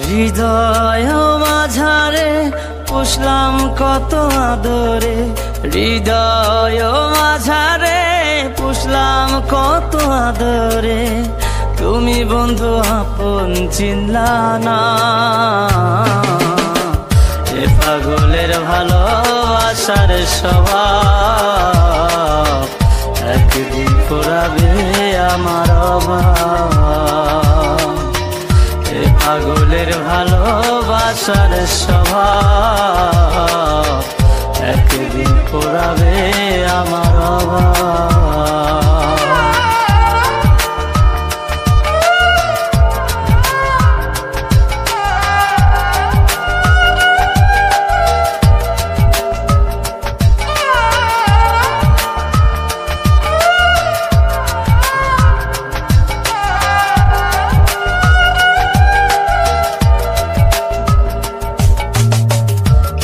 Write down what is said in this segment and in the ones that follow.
হৃদয় মাঝারে পুষলাম কত আদরে, হৃদয় মাঝারে পুষলাম কত আদরে, তুমি বন্ধু আপন চিনলা না। এ পাগলের ভালোবাসার স্বভাব একদিন ফুরাবে আমার অভাব। এ পাগলের ভালোবাসার স্বভাব একদিন ফুরাবে আমার অভাব।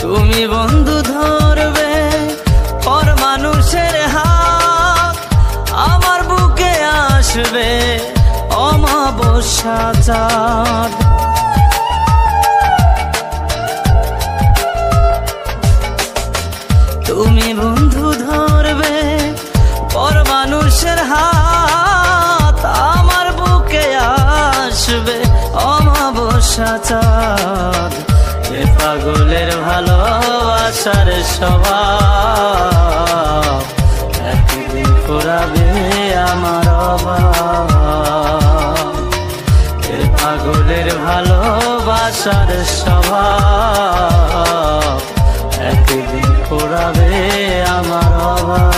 তুমি বন্ধু ধরবে পর মানুষের হাত, আমার বুকে আসবে অমাবস্যা চাঁদ। তুমি বন্ধু ধরবে পর মানুষের হাত, আমার বুকে আসবে অমাবস্যা চাঁদ। এ পাগলের ভালোবাসার স্বভাব একদিন ফুরাবে আমার অভাব। এ পাগলের ভালোবাসার স্বভাব একদিন ফুরাবে আমার অভাব।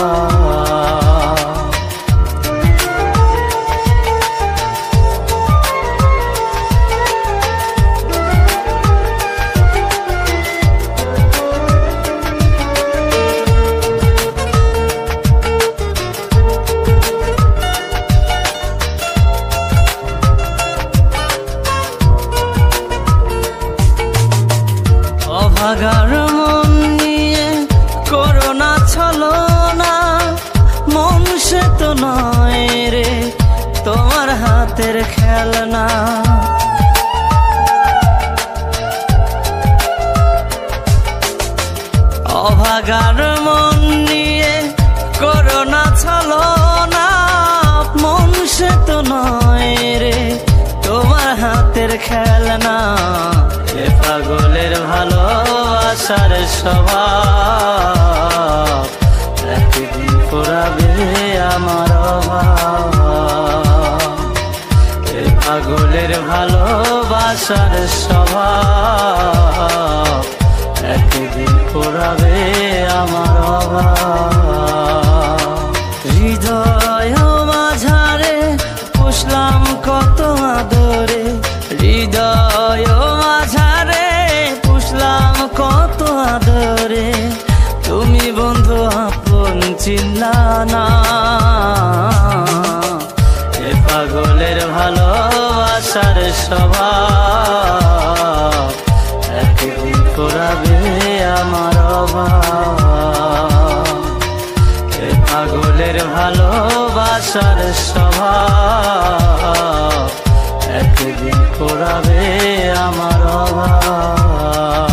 অভাগার মন নিয়ে করোনা ছলনা, মন সে তো নয় রে তোমার হাতের খেলনা। অভাগার মন নিয়ে করোনা ছলনা, মন সে তো নয় রে তোমার হাতের খেলনা। এ পাগলের ভালোবাসার স্বভাব একদিন ফুরাবে আমার অভাব। এ পাগলের ভালোবাসার স্বভাব একদিন ফুরাবে আমার অভাব। হৃদয় মাঝারে পুষলাম কত আদরে, হৃদয় মাঝারে পুষলাম কত আদরে, তুমি বন্ধু আপন চিনলা না। এ পাগলের ভালোবাসার স্বভাব একদিন ফুরাবে আমার অভাব। এ পাগলের ভালোবাসার স্বভাব একদিন ফুরাবে আমার অভাব।